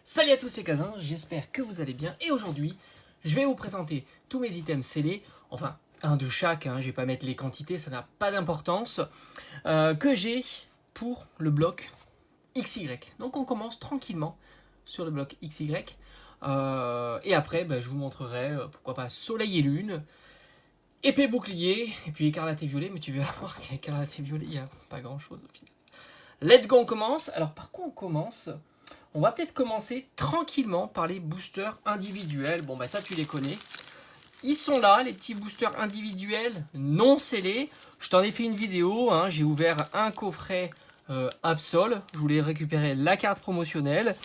Salut à tous, c'est Kazin, j'espère que vous allez bien. Et aujourd'hui, je vais vous présenter tous mes items scellés, enfin un de chaque, je vais pas mettre les quantités, ça n'a pas d'importance, que j'ai pour le bloc XY. Donc on commence tranquillement sur le bloc XY. Et après, je vous montrerai, pourquoi pas, soleil et lune, épée bouclier, et puis écarlate et violet, mais tu vas voir qu'écarlate et violet, il n'y a pas grand chose au final. Let's go, on commence. Alors par quoi on commence ? On va peut-être commencer tranquillement par les boosters individuels. Bon, ça, tu les connais. Ils sont là, les petits boosters individuels non scellés. Je t'en ai fait une vidéo. J'ai ouvert un coffret Absol. Je voulais récupérer la carte promotionnelle.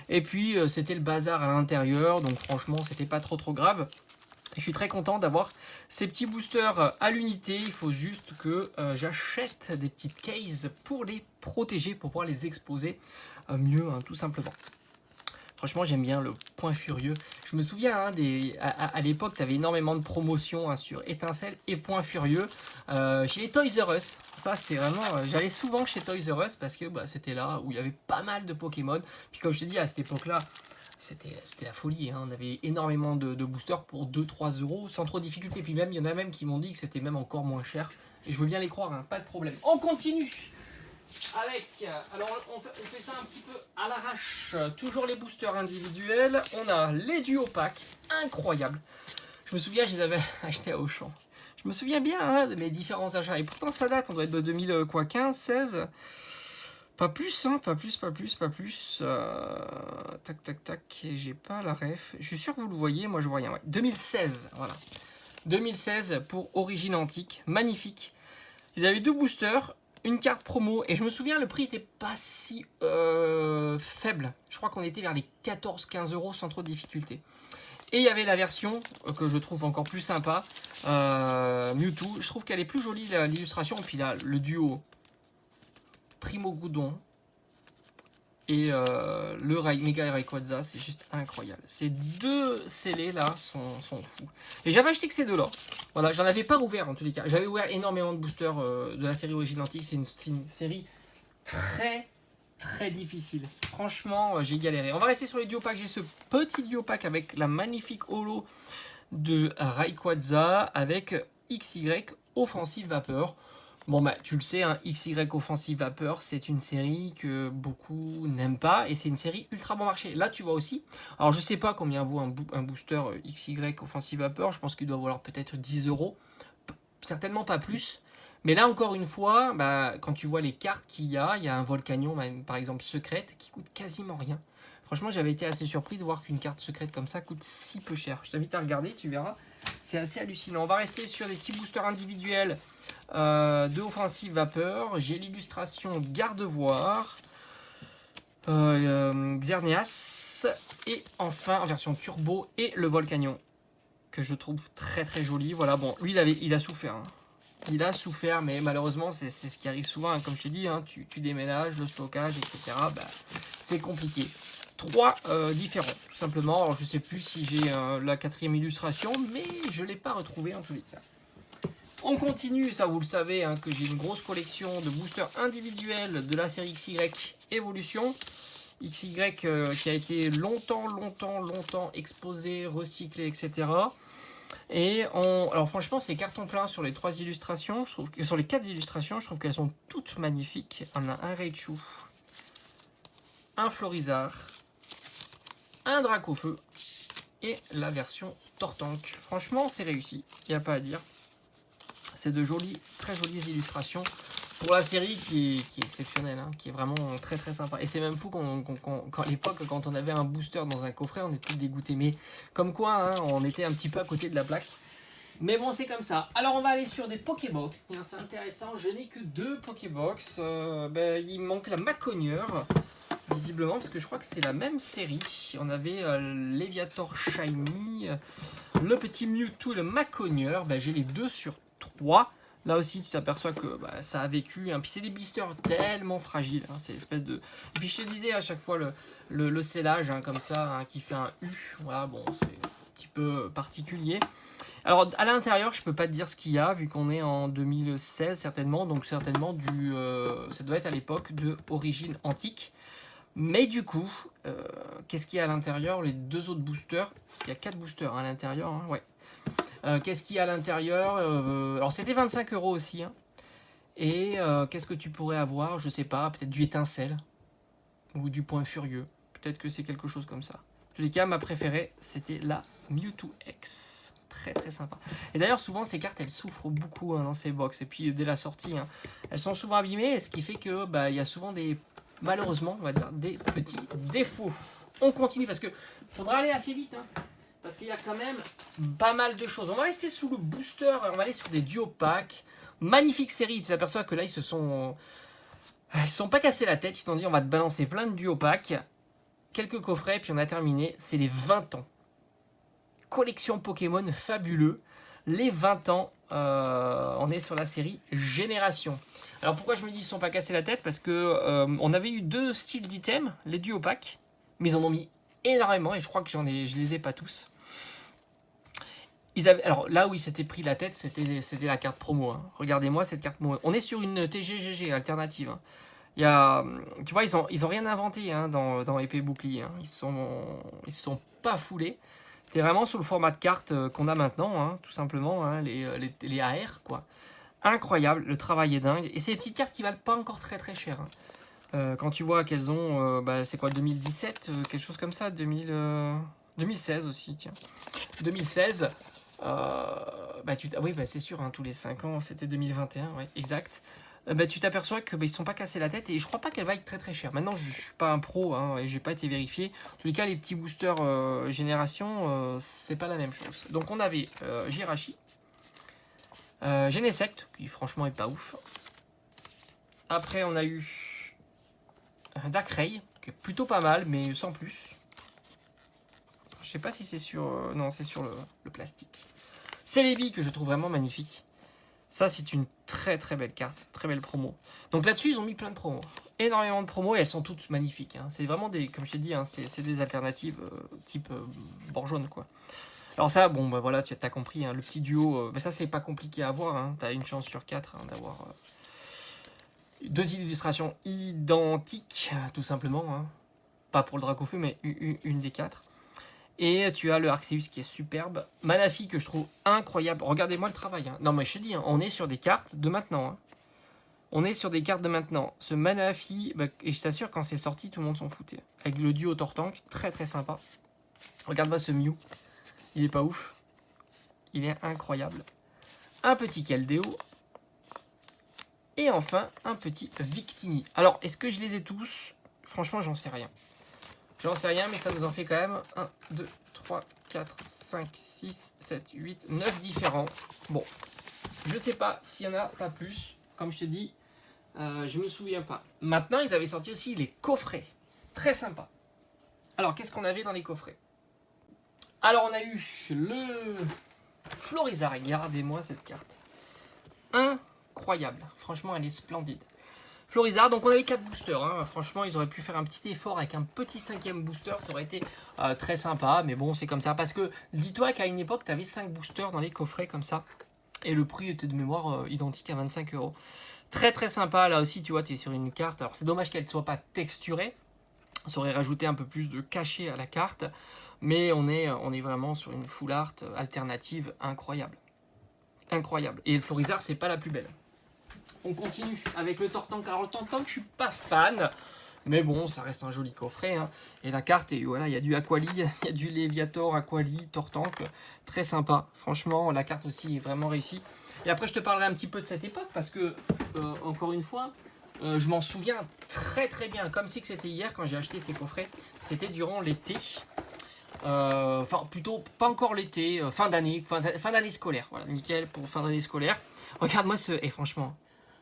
Et puis, c'était le bazar à l'intérieur. Donc, franchement, c'était pas trop grave. Et je suis très content d'avoir ces petits boosters à l'unité. Il faut juste que j'achète des petites cases pour les protéger, pour pouvoir les exposer mieux, tout simplement. Franchement, j'aime bien le point furieux. Je me souviens, à l'époque, tu avais énormément de promotions sur Étincelle et Point Furieux. Chez les Toys R Us, ça c'est vraiment... J'allais souvent chez Toys R Us parce que c'était là où il y avait pas mal de Pokémon. Puis comme je te dis, à cette époque-là, c'était la folie. On avait énormément de boosters pour 2-3 euros sans trop de difficulté. Puis même, il y en a même qui m'ont dit que c'était même encore moins cher. Et je veux bien les croire, pas de problème. On continue avec, alors on fait ça un petit peu à l'arrache, toujours les boosters individuels. On a les duos packs, incroyables. Je me souviens, je les avais achetés à Auchan. Je me souviens bien de mes différents achats. Et pourtant ça date, on doit être de 2015, 16. Pas plus, pas plus. Tac, j'ai pas la ref. Je suis sûr que vous le voyez, moi je vois rien. Ouais. 2016, voilà. 2016 pour Origine Antique, magnifique. Ils avaient deux boosters, une carte promo, et je me souviens, le prix était pas si faible. Je crois qu'on était vers les 14-15 euros sans trop de difficulté. Et il y avait la version que je trouve encore plus sympa, Mewtwo. Je trouve qu'elle est plus jolie, l'illustration. Et puis là, le duo Primo Groudon et le Mega Rayquaza, c'est juste incroyable. Ces deux scellés là sont fous. Et j'avais acheté que ces deux là. Voilà, j'en avais pas ouvert en tous les cas. J'avais ouvert énormément de boosters de la série Origine Antique. C'est une série très difficile. Franchement, j'ai galéré. On va rester sur les duo packs. J'ai ce petit duo pack avec la magnifique holo de Rayquaza avec XY Offensive Vapeur. Bon, tu le sais, XY Offensive Vapeur, c'est une série que beaucoup n'aiment pas et c'est une série ultra bon marché. Là, tu vois aussi. Alors, je sais pas combien vaut un booster XY Offensive Vapeur. Je pense qu'il doit valoir peut-être 10 euros. Certainement pas plus. Mais là, encore une fois, quand tu vois les cartes qu'il y a un Volcanion, par exemple, secrète, qui coûte quasiment rien. Franchement, j'avais été assez surpris de voir qu'une carte secrète comme ça coûte si peu cher. Je t'invite à regarder, tu verras. C'est assez hallucinant. On va rester sur des petits boosters individuels de Offensive Vapeur. J'ai l'illustration Gardevoir, Xerneas, et enfin en version turbo, et le Volcanion, que je trouve très joli. Voilà, bon, lui il a souffert. Il a souffert, mais malheureusement, c'est ce qui arrive souvent. Comme je te dis, tu déménages, le stockage, etc. C'est compliqué. 3 différents, tout simplement. Alors, je ne sais plus si j'ai la 4e illustration, mais je ne l'ai pas retrouvé en tous les cas. On continue, ça vous le savez, que j'ai une grosse collection de boosters individuels de la série XY Evolution. XY qui a été longtemps exposé, recyclé, etc. Et alors franchement, c'est carton plein sur les 3 illustrations. Je trouve que sur les 4 illustrations, je trouve qu'elles sont toutes magnifiques. On a un Raichu, un Florizard, un Dracofeu et la version Tortank. Franchement, c'est réussi, il n'y a pas à dire. C'est de très jolies illustrations pour la série qui est exceptionnelle, qui est vraiment très sympa. Et c'est même fou qu'à l'époque, quand on avait un booster dans un coffret, on était dégoûté. Mais comme quoi, on était un petit peu à côté de la plaque. Mais bon, c'est comme ça. Alors, on va aller sur des Pokébox. Tiens, c'est intéressant. Je n'ai que 2 Pokébox. Il me manque la Macogneur, visiblement, parce que je crois que c'est la même série. On avait Léviator Shiny, le petit Mewtwo et le Macogneur. J'ai les 2 sur 3. Là aussi, tu t'aperçois que ça a vécu. Puis c'est des blisters tellement fragiles. C'est l'espèce de... Et puis je te disais à chaque fois le scellage comme ça, qui fait un U. Voilà, bon, c'est un petit peu particulier. Alors à l'intérieur, je peux pas te dire ce qu'il y a vu qu'on est en 2016 certainement. Donc certainement ça doit être à l'époque de Origine Antique. Mais du coup, qu'est-ce qu'il y a à l'intérieur, les 2 autres boosters, parce qu'il y a 4 boosters à l'intérieur, hein, ouais. Qu'est-ce qu'il y a à l'intérieur, alors c'était 25 € aussi, hein. Et qu'est-ce que tu pourrais avoir, je sais pas, peut-être du étincelle, ou du point furieux, peut-être que c'est quelque chose comme ça. En tous les cas, ma préférée, c'était la Mewtwo X. Très très sympa. Et d'ailleurs, souvent, ces cartes, elles souffrent beaucoup, hein, dans ces box. Et puis, dès la sortie, hein, elles sont souvent abîmées, ce qui fait que il y a souvent malheureusement, on va dire, des petits défauts. On continue parce que faudra aller assez vite, hein, parce qu'il y a quand même pas mal de choses. On va rester sous le booster, on va aller sur des duo packs. Magnifique série, tu t'aperçois que là, ils se sont pas cassés la tête, ils t'ont dit on va te balancer plein de duo packs, quelques coffrets, puis on a terminé. C'est les 20 ans. Collection Pokémon fabuleux. Les 20 ans, on est sur la série Génération. Alors pourquoi je me dis ils ne sont pas cassés la tête? Parce que on avait eu 2 styles d'items, les duo packs, mais ils en ont mis énormément et je crois que je les ai pas tous. Alors là où ils s'étaient pris la tête, c'était la carte promo, hein. Regardez-moi cette carte promo. On est sur une TGGG alternative, hein. Tu vois, ils ont rien inventé, hein, dans épée bouclier, hein. Ils se sont pas foulés. T'es vraiment sur le format de carte qu'on a maintenant, hein, tout simplement, hein, les AR, quoi. Incroyable, le travail est dingue. Et c'est des petites cartes qui valent pas encore très très cher, hein. Quand tu vois qu'elles ont, c'est quoi, 2017, quelque chose comme ça, 2016 aussi, tiens. 2016, oui, c'est sûr, hein, tous les 5 ans, c'était 2021, ouais, exact. Tu t'aperçois que ils ne sont pas cassés la tête et je crois pas qu'elle va être très très chère. Maintenant, je ne suis pas un pro, hein, et j'ai pas été vérifié. En tous les cas, les petits boosters génération, c'est pas la même chose. Donc on avait Jirachi, Genesect, qui franchement est pas ouf. Après, on a eu Darkrai, qui est plutôt pas mal, mais sans plus. Je sais pas si c'est sur... non, c'est sur le plastique. Celebi, que je trouve vraiment magnifique. Ça, c'est une très très belle carte, très belle promo. Donc là-dessus, ils ont mis plein de promos. Énormément de promos et elles sont toutes magnifiques, hein. C'est vraiment des, comme je t'ai dit, hein, c'est des alternatives type Borjaune, quoi. Alors ça, bon, voilà, tu as compris, hein, le petit duo, mais ça, c'est pas compliqué à avoir, hein. Tu as une chance sur 4, hein, d'avoir 2 illustrations identiques, tout simplement, hein. Pas pour le Dracofeu, mais une des 4. Et tu as le Arceus qui est superbe. Manaphy que je trouve incroyable. Regardez-moi le travail, hein. Non mais je te dis, hein, on est sur des cartes de maintenant, hein. On est sur des cartes de maintenant. Ce Manaphy, et je t'assure, quand c'est sorti, tout le monde s'en foutait. Avec le duo Tortank, très très sympa. Regarde-moi ce Mew. Il est pas ouf. Il est incroyable. Un petit Keldeo. Et enfin, un petit Victini. Alors, est-ce que je les ai tous? Franchement, j'en sais rien. J'en sais rien, mais ça nous en fait quand même 1, 2, 3, 4, 5, 6, 7, 8, 9 différents. Bon, je sais pas s'il y en a pas plus. Comme je te dis, je me souviens pas. Maintenant, ils avaient sorti aussi les coffrets. Très sympa. Alors, qu'est-ce qu'on avait dans les coffrets? Alors, on a eu le Florizarre. Regardez-moi cette carte. Incroyable. Franchement, elle est splendide. Florizarre, donc on avait 4 boosters, hein. Franchement ils auraient pu faire un petit effort avec un petit 5e booster, ça aurait été très sympa, mais bon c'est comme ça, parce que dis-toi qu'à une époque tu avais 5 boosters dans les coffrets comme ça, et le prix était de mémoire identique à 25 €. Très très sympa, là aussi tu vois tu es sur une carte, alors c'est dommage qu'elle ne soit pas texturée, ça aurait rajouté un peu plus de cachet à la carte, mais on est vraiment sur une full art alternative incroyable. Incroyable, et le Florizarre c'est pas la plus belle. On continue avec le Tortank. Alors le Tortank, je suis pas fan, mais bon, ça reste un joli coffret, hein. Et la carte, et voilà, il y a du Aquali, il y a du Léviator, Aquali, Tortank, très sympa. Franchement, la carte aussi est vraiment réussie. Et après, je te parlerai un petit peu de cette époque, parce que, encore une fois, je m'en souviens très très bien, comme si c'était hier quand j'ai acheté ces coffrets. C'était durant l'été. Enfin, plutôt pas encore l'été, fin d'année scolaire. Voilà, nickel pour fin d'année scolaire. Regarde-moi et franchement,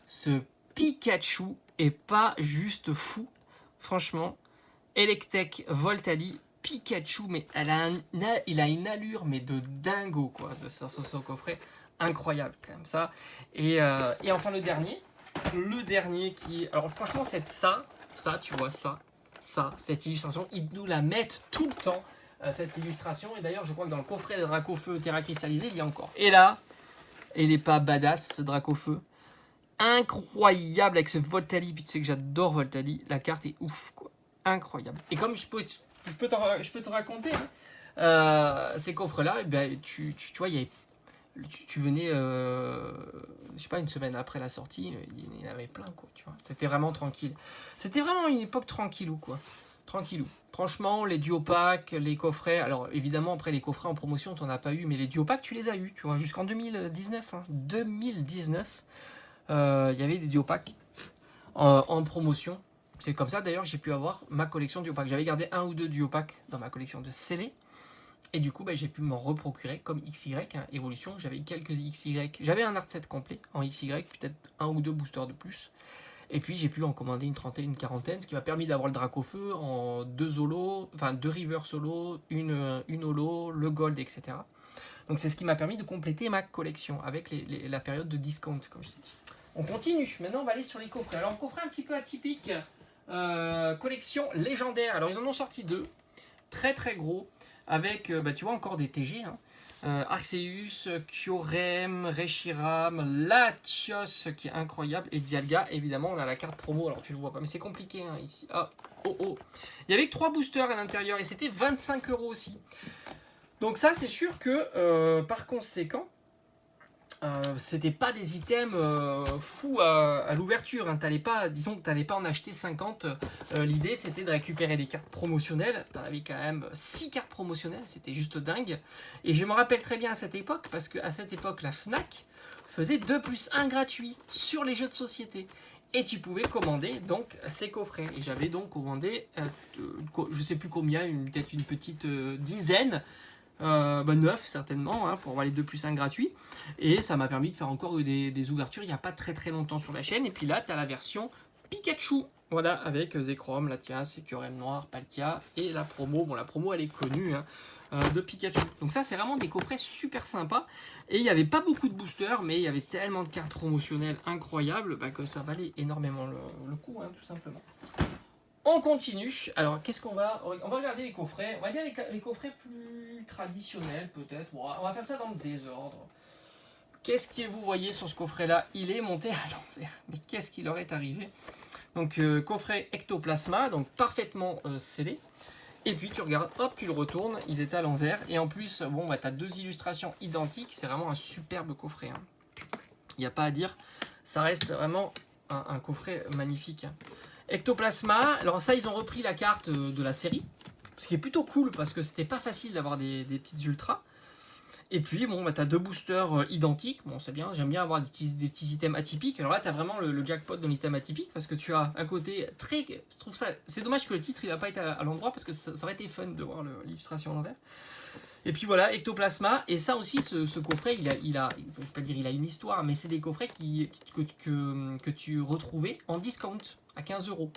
ce Pikachu est pas juste fou. Franchement, Electek, Voltali, Pikachu, mais il a une allure mais de dingo, quoi, de ce coffret. Incroyable quand même ça. Et enfin le dernier qui, alors franchement ça tu vois cette illustration, ils nous la mettent tout le temps, cette illustration. Et d'ailleurs je crois que dans le coffret de Dracofeu Terra cristallisé il y a encore. Et là, il est pas badass ce Dracofeu, incroyable avec ce Voltali. Puis tu sais que j'adore Voltali, la carte est ouf, quoi, incroyable. Et comme je peux je peux te raconter. Hein. Ces coffres-là, eh ben, tu vois, tu venais, je sais pas, une semaine après la sortie, il y en avait plein, quoi, tu vois. C'était vraiment tranquille. C'était vraiment une époque tranquillou, quoi. Tranquillou. Franchement, les duopacks, les coffrets, alors évidemment, après les coffrets en promotion, tu n'en as pas eu, mais les duopacks, tu les as eu, tu vois, jusqu'en 2019. Hein. 2019, il y avait des duopacks en promotion. C'est comme ça, d'ailleurs, que j'ai pu avoir ma collection de duopacks. J'avais gardé un ou deux duopacks dans ma collection de scellés. Et du coup, j'ai pu m'en reprocurer comme XY, hein, Evolution. J'avais quelques XY. J'avais un art set complet en XY, peut-être un ou deux boosters de plus. Et puis j'ai pu en commander une trentaine, une quarantaine, ce qui m'a permis d'avoir le Dracofeu en deux holo, enfin deux River solo, une holo, le gold, etc. Donc c'est ce qui m'a permis de compléter ma collection avec la période de discount, comme je t'ai dit. On continue. Maintenant, on va aller sur les coffrets. Alors, coffret un petit peu atypique, collection légendaire. Alors, ils en ont sorti deux, très très gros, avec, tu vois, encore des TG. Hein. Arceus, Kyurem, Reshiram, Latios qui est incroyable et Dialga. Évidemment, on a la carte promo, alors tu le vois pas, mais c'est compliqué hein, ici. Ah, oh oh. Il y avait que 3 boosters à l'intérieur et c'était 25 € aussi. Donc, ça, c'est sûr que par conséquent, c'était pas des items fous à l'ouverture. Hein. Disons que tu n'allais pas en acheter 50. L'idée c'était de récupérer des cartes promotionnelles. Tu avais quand même 6 cartes promotionnelles, c'était juste dingue. Et je me rappelle très bien à cette époque, parce qu'à cette époque, la Fnac faisait 2+1 gratuit sur les jeux de société. Et tu pouvais commander donc ces coffrets. Et j'avais donc commandé, je sais plus combien, peut-être une petite dizaine. 9 certainement hein, pour avoir les 2+1 gratuits et ça m'a permis de faire encore des ouvertures il n'y a pas très très longtemps sur la chaîne. Et puis là tu as la version Pikachu, voilà, avec Zekrom, Latias, Kyurem Noir, Palkia et la promo, bon la promo elle est connue hein, de Pikachu. Donc ça c'est vraiment des coffrets super sympas et il n'y avait pas beaucoup de boosters mais il y avait tellement de cartes promotionnelles incroyables que ça valait énormément le coup hein, tout simplement. On continue. Alors, qu'est-ce qu'on va... On va regarder les coffrets. On va dire les coffrets plus traditionnels, peut-être. Bon, on va faire ça dans le désordre. Qu'est-ce que vous voyez sur ce coffret-là? Il est monté à l'envers. Mais qu'est-ce qui leur est arrivé? Donc, coffret ectoplasma, donc parfaitement scellé. Et puis, tu regardes, hop, tu le retournes, il est à l'envers. Et en plus, bon, tu as 2 illustrations identiques. C'est vraiment un superbe coffret. Hein. Il n'y a pas à dire. Ça reste vraiment un coffret magnifique. Hein. Ectoplasma, alors ça ils ont repris la carte de la série, ce qui est plutôt cool parce que c'était pas facile d'avoir des petites ultras. Et puis bon, tu as 2 boosters identiques, bon c'est bien, j'aime bien avoir des petits items atypiques. Alors là tu as vraiment le jackpot dans l'item atypique parce que tu as un côté très... Je trouve ça, c'est dommage que le titre il n'a pas été à l'endroit parce que ça aurait été fun de voir l'illustration à l'envers. Et puis voilà, Ectoplasma, et ça aussi, ce coffret, je ne vais pas dire il a une histoire, mais c'est des coffrets que tu retrouvais en discount à 15 €.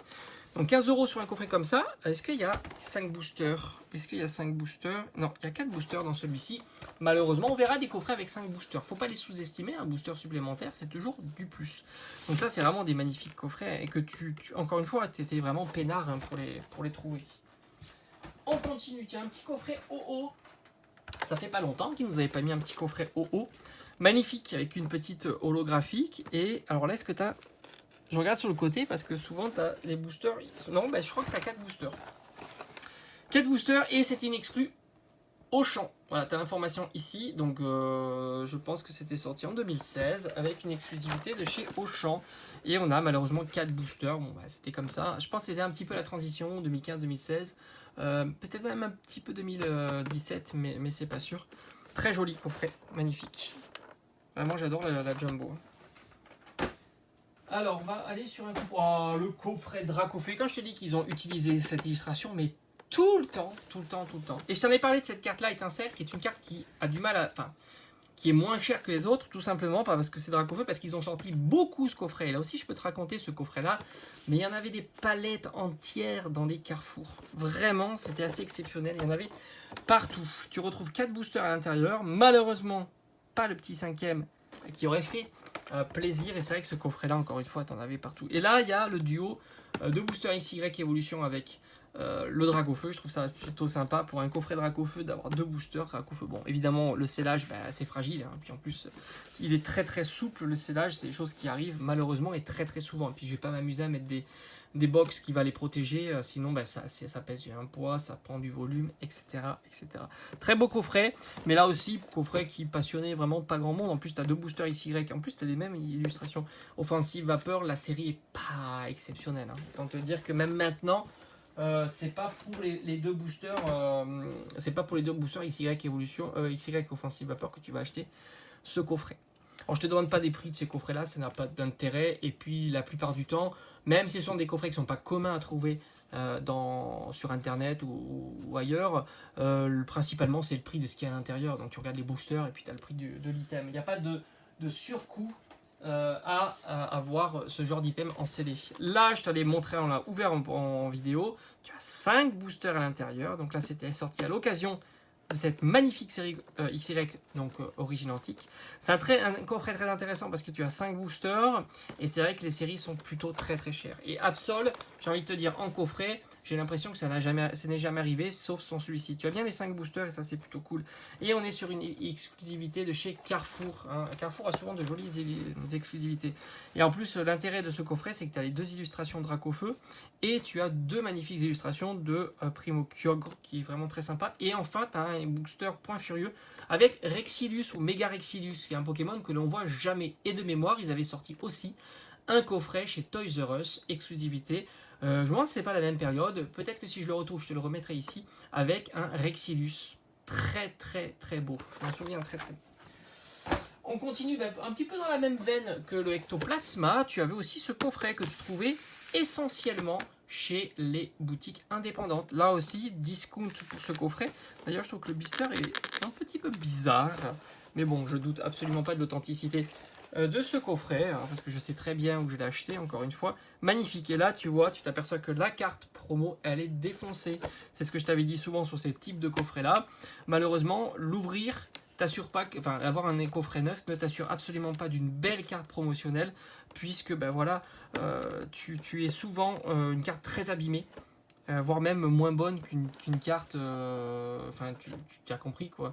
Donc 15 € sur un coffret comme ça. Est-ce qu'il y a 5 boosters? Est-ce qu'il y a 5 boosters? Non, il y a 4 boosters dans celui-ci. Malheureusement, on verra des coffrets avec 5 boosters. Faut pas les sous-estimer, un booster supplémentaire, c'est toujours du plus. Donc ça, c'est vraiment des magnifiques coffrets, et que encore une fois, tu étais vraiment peinard hein, pour les trouver. On continue, tiens, un petit coffret OO. Ça fait pas longtemps qu'ils nous avaient pas mis un petit coffret OO. Magnifique, avec une petite holographique. Et alors là, est-ce que tu as... Je regarde sur le côté parce que souvent tu as les boosters. Non, je crois que tu as 4 boosters. 4 boosters et c'est inexclu Auchan. Voilà, tu as l'information ici. Donc je pense que c'était sorti en 2016 avec une exclusivité de chez Auchan. Et on a malheureusement 4 boosters. Bon, c'était comme ça. Je pense que c'était un petit peu la transition 2015-2016. Peut-être même un petit peu 2017, mais c'est pas sûr. Très joli coffret, magnifique. Vraiment, j'adore la jumbo. Alors, on va aller sur un coffret. Oh, le coffret Dracofeu. Quand je te dis qu'ils ont utilisé cette illustration, mais tout le temps. Et je t'en ai parlé de cette carte-là, Étincelle, qui est une carte qui a du mal à... Enfin, qui est moins chère que les autres, tout simplement, pas parce que c'est Dracofeu, parce qu'ils ont sorti beaucoup ce coffret. Et là aussi, je peux te raconter ce coffret-là, mais il y en avait des palettes entières dans les carrefours. Vraiment, c'était assez exceptionnel. Il y en avait partout. Tu retrouves 4 boosters à l'intérieur. Malheureusement, pas le petit 5e qui aurait fait plaisir. Et c'est vrai que ce coffret-là, encore une fois, t'en avais partout. Et là, il y a le duo de booster XY Evolution avec le Dracofeu. Je trouve ça plutôt sympa pour un coffret Dracofeu d'avoir 2 boosters Dracofeu. Bon, évidemment, le scellage, c'est fragile. Hein. Puis en plus, il est très souple, le scellage. C'est des choses qui arrivent malheureusement et très souvent. Et puis je vais pas m'amuser à mettre des box qui va les protéger, sinon bah, ça pèse un poids, ça prend du volume, etc., etc. Très beau coffret, mais là aussi, coffret qui passionnait vraiment pas grand monde. En plus, tu as 2 boosters XY, en plus, tu as les mêmes illustrations. Offensive Vapeur, la série est pas exceptionnelle. Hein. Autant te dire que même maintenant, c'est pas pour les 2 boosters, c'est pas pour les 2 boosters XY Evolution, XY Offensive Vapeur que tu vas acheter ce coffret. Alors, je ne te demande pas des prix de ces coffrets-là, ça n'a pas d'intérêt. Et puis, la plupart du temps, même si ce sont des coffrets qui ne sont pas communs à trouver sur Internet ou ailleurs, principalement, c'est le prix de ce qu'il y a à l'intérieur. Donc, tu regardes les boosters et puis tu as le prix de l'item. Il n'y a pas de surcoût à avoir ce genre d'item en CD. Là, je t'avais montré, on l'a ouvert en vidéo. Tu as 5 boosters à l'intérieur. Donc là, c'était sorti à l'occasion de cette magnifique série XY, donc origine antique. C'est un coffret très intéressant parce que tu as 5 boosters et c'est vrai que les séries sont plutôt très très chères. Et Absol, j'ai envie de te dire, en coffret, j'ai l'impression que ça n'est jamais arrivé sauf sur celui-ci. Tu as bien les 5 boosters et ça c'est plutôt cool. Et on est sur une exclusivité de chez Carrefour. Hein. Carrefour a souvent de jolies exclusivités. Et en plus, l'intérêt de ce coffret, c'est que tu as les 2 illustrations Dracofeu et tu as 2 magnifiques illustrations de Primo Kyogre qui est vraiment très sympa. Et enfin, tu as un booster Point Furieux avec Rexilus ou Mega Rexilus, qui est un Pokémon que l'on voit jamais. Et de mémoire, ils avaient sorti aussi un coffret chez Toys R Us, exclusivité. Je me demande si c'est pas la même période. Peut-être que si je le retrouve, je te le remettrai ici avec un Rexilus. Très très très beau. Je m'en souviens très très. On continue un petit peu dans la même veine que le Ectoplasma. Tu avais aussi ce coffret que tu trouvais essentiellement chez les boutiques indépendantes. Là aussi, discount pour ce coffret. D'ailleurs, je trouve que le blister est un petit peu bizarre. Mais bon, je doute absolument pas de l'authenticité de ce coffret, hein, parce que je sais très bien où je l'ai acheté, encore une fois. Magnifique. Et là, tu vois, tu t'aperçois que la carte promo, elle est défoncée. C'est ce que je t'avais dit souvent sur ces types de coffrets-là. Malheureusement, l'ouvrir t'assure pas, avoir un coffret neuf ne t'assure absolument pas d'une belle carte promotionnelle, puisque ben voilà, tu es souvent une carte très abîmée, voire même moins bonne qu'une carte, tu as compris quoi,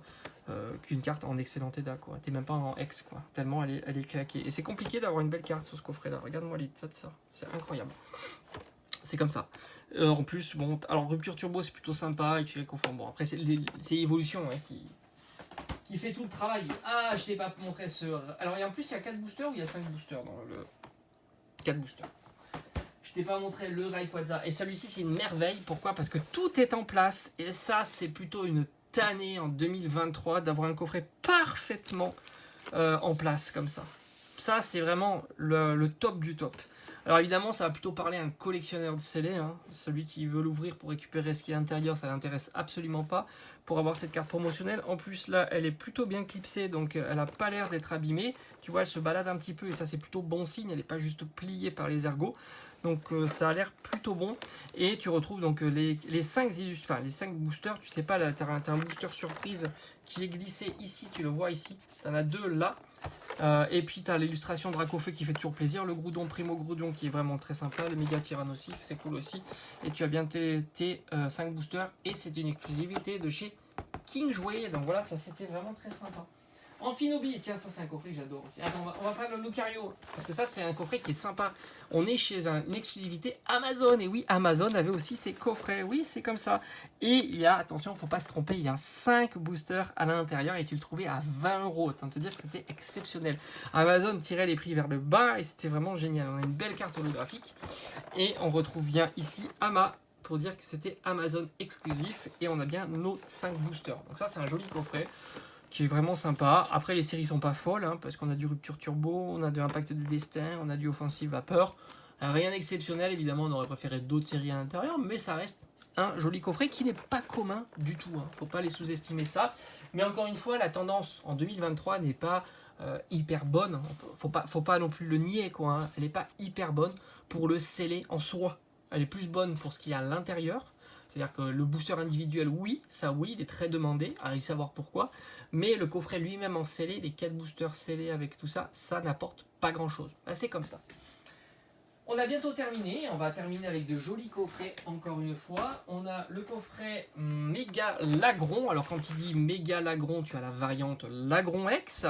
qu'une carte en excellent état quoi. T'es même pas en ex quoi, tellement elle est claquée. Et c'est compliqué d'avoir une belle carte sur ce coffret là. Regarde-moi l'état de ça, c'est incroyable. C'est comme ça. En plus, bon, alors Rupture Turbo c'est plutôt sympa, XY conforme. Bon après c'est Evolution hein, qui fait tout le travail. Ah, je t'ai pas montré ce. Alors, en plus, il y a 4 boosters ou il y a 5 boosters dans le. 4 boosters. Je t'ai pas montré le Rayquaza. Et celui-ci, c'est une merveille. Pourquoi? Parce que tout est en place. Et ça, c'est plutôt une tannée en 2023 d'avoir un coffret parfaitement en place comme ça. Ça, c'est vraiment le top du top. Alors évidemment, ça va plutôt parler à un collectionneur de scellés, hein. Celui qui veut l'ouvrir pour récupérer ce qui est à l'intérieur, ça l'intéresse absolument pas pour avoir cette carte promotionnelle. En plus là, elle est plutôt bien clipsée, donc elle n'a pas l'air d'être abîmée. Tu vois, elle se balade un petit peu et ça c'est plutôt bon signe, elle n'est pas juste pliée par les ergots. Donc ça a l'air plutôt bon. Et tu retrouves donc les 5 boosters, tu sais pas, tu as un booster surprise qui est glissé ici, tu le vois ici, tu en as 2 là. Et puis tu as l'illustration Dracofeu qui fait toujours plaisir, le Groudon Primo Groudon qui est vraiment très sympa, le Méga Tyrannosif c'est cool aussi, et tu as bien tes 5 boosters et c'est une exclusivité de chez Kingsway, donc voilà, ça c'était vraiment très sympa. Amphinobi, tiens ça c'est un coffret que j'adore aussi. Attends, on va faire le Lucario, parce que ça c'est un coffret qui est sympa. On est chez une exclusivité Amazon, et oui, Amazon avait aussi ses coffrets, oui c'est comme ça. Et il y a, attention, faut pas se tromper, il y a 5 boosters à l'intérieur et tu le trouvais à 20€. Autant te dire que c'était exceptionnel. Amazon tirait les prix vers le bas et c'était vraiment génial. On a une belle carte holographique et on retrouve bien ici Ama pour dire que c'était Amazon exclusif et on a bien nos 5 boosters. Donc ça c'est un joli coffret qui est vraiment sympa. Après les séries sont pas folles hein, parce qu'on a du Rupture Turbo, on a du Impact de Destin, on a du Offensive Vapeur. Rien d'exceptionnel, évidemment on aurait préféré d'autres séries à l'intérieur, mais ça reste un joli coffret qui n'est pas commun du tout. Hein. Faut pas les sous-estimer ça. Mais encore une fois, la tendance en 2023 n'est pas hyper bonne. Faut pas non plus le nier quoi. Hein. Elle n'est pas hyper bonne pour le sceller en soi. Elle est plus bonne pour ce qu'il y a à l'intérieur. C'est-à-dire que le booster individuel, oui, il est très demandé, allez savoir pourquoi. Mais le coffret lui-même en scellé, les 4 boosters scellés avec tout ça, ça n'apporte pas grand-chose. C'est comme ça. On a bientôt terminé, on va terminer avec de jolis coffrets encore une fois. On a le coffret Méga Lagron, alors quand il dit Méga Lagron, tu as la variante Lagron X.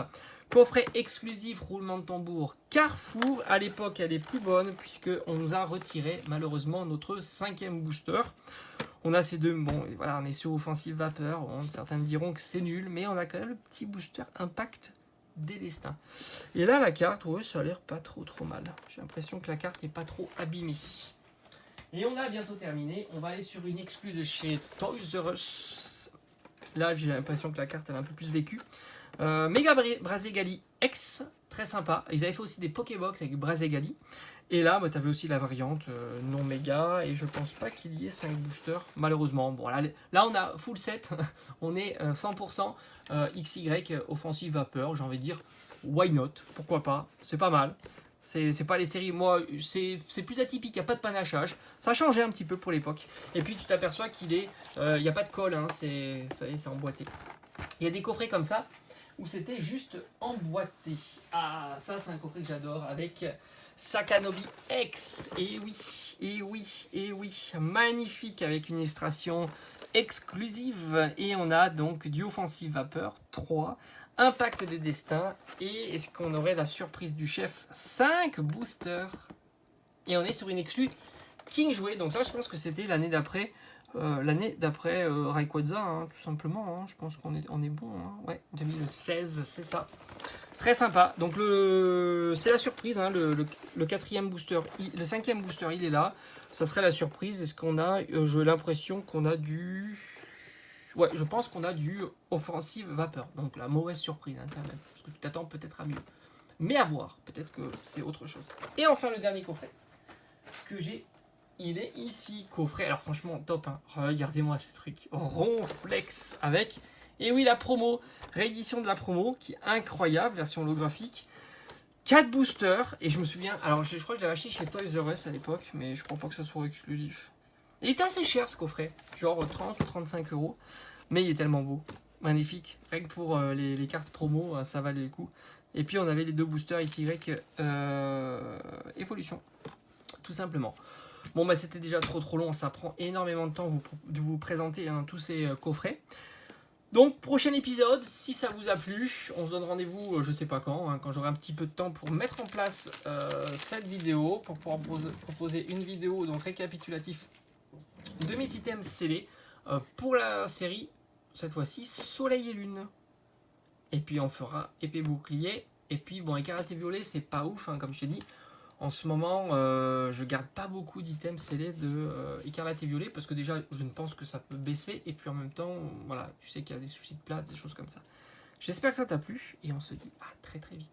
Coffret exclusif, roulement de tambour Carrefour, à l'époque elle est plus bonne puisqu'on nous a retiré malheureusement notre 5e booster. On a ces deux, bon voilà, on est sur Offensive Vapeur, bon, certains me diront que c'est nul, mais on a quand même le petit booster Impact des destins. Et là la carte, ouais, ça a l'air pas trop mal. J'ai l'impression que la carte est pas trop abîmée. Et on a bientôt terminé, on va aller sur une exclue de chez Toys R Us. Là j'ai l'impression que la carte elle a un peu plus vécu. Mega Brazegali X, très sympa. Ils avaient fait aussi des Pokébox avec Brazegali. Et là, bah, tu avais aussi la variante non méga. Et je pense pas qu'il y ait 5 boosters, malheureusement. Bon, là on a full set. On est 100% XY Offensive Vapeur. J'ai envie de dire, why not? Pourquoi pas? C'est pas mal. C'est pas les séries, moi, c'est plus atypique, il n'y a pas de panachage. Ça a changé un petit peu pour l'époque. Et puis tu t'aperçois qu'il est. Il n'y a pas de colle, hein, c'est emboîté. Il y a des coffrets comme ça où c'était juste emboîté. Ah, ça c'est un coffret que j'adore avec Sakanobi X. Et oui, et oui, et oui. Magnifique avec une illustration exclusive. Et on a donc du Offensive Vapeur 3, Impact des Destins. Et est-ce qu'on aurait la surprise du chef 5 boosters. Et on est sur une exclue King Jouet. Donc ça je pense que c'était l'année d'après. Rayquaza, hein, tout simplement. Hein. Je pense qu'on est bon. Hein. Ouais, 2016, c'est ça. Très sympa. Donc c'est la surprise. Hein, le 4e booster, le 5e booster, il est là. Ça serait la surprise. Est-ce qu'on a j'ai l'impression qu'on a du. Ouais, je pense qu'on a du Offensive Vapeur. Donc la mauvaise surprise, hein, quand même. Parce que tu t'attends peut-être à mieux. Mais à voir. Peut-être que c'est autre chose. Et enfin, le dernier coffret que j'ai. Il est ici, coffret. Alors franchement, top. Hein. Regardez-moi ces trucs. Ronflex avec... Et oui, la promo. Réédition de la promo, qui est incroyable, version holographique. 4 boosters. Et je me souviens... Alors, je crois que je l'avais acheté chez Toys R Us à l'époque, mais je crois pas que ce soit exclusif. Il était assez cher, ce coffret. Genre 30 ou 35 euros. Mais il est tellement beau. Magnifique. Rien que pour les cartes promo, ça valait le coup. Et puis, on avait les 2 boosters ici, Evolution. Tout simplement. Bon, bah c'était déjà trop long, ça prend énormément de temps de vous présenter hein, tous ces coffrets. Donc, prochain épisode, si ça vous a plu, on se donne rendez-vous, je sais pas quand j'aurai un petit peu de temps pour mettre en place cette vidéo, pour pouvoir proposer une vidéo donc récapitulatif de mes items scellés pour la série, cette fois-ci, Soleil et Lune. Et puis on fera épée bouclier, et puis bon, écarlate et violet, c'est pas ouf, hein, comme je t'ai dit. En ce moment, je garde pas beaucoup d'items scellés de écarlate et violet parce que déjà, je ne pense que ça peut baisser et puis en même temps, voilà, tu sais qu'il y a des soucis de place, des choses comme ça. J'espère que ça t'a plu et on se dit à très vite.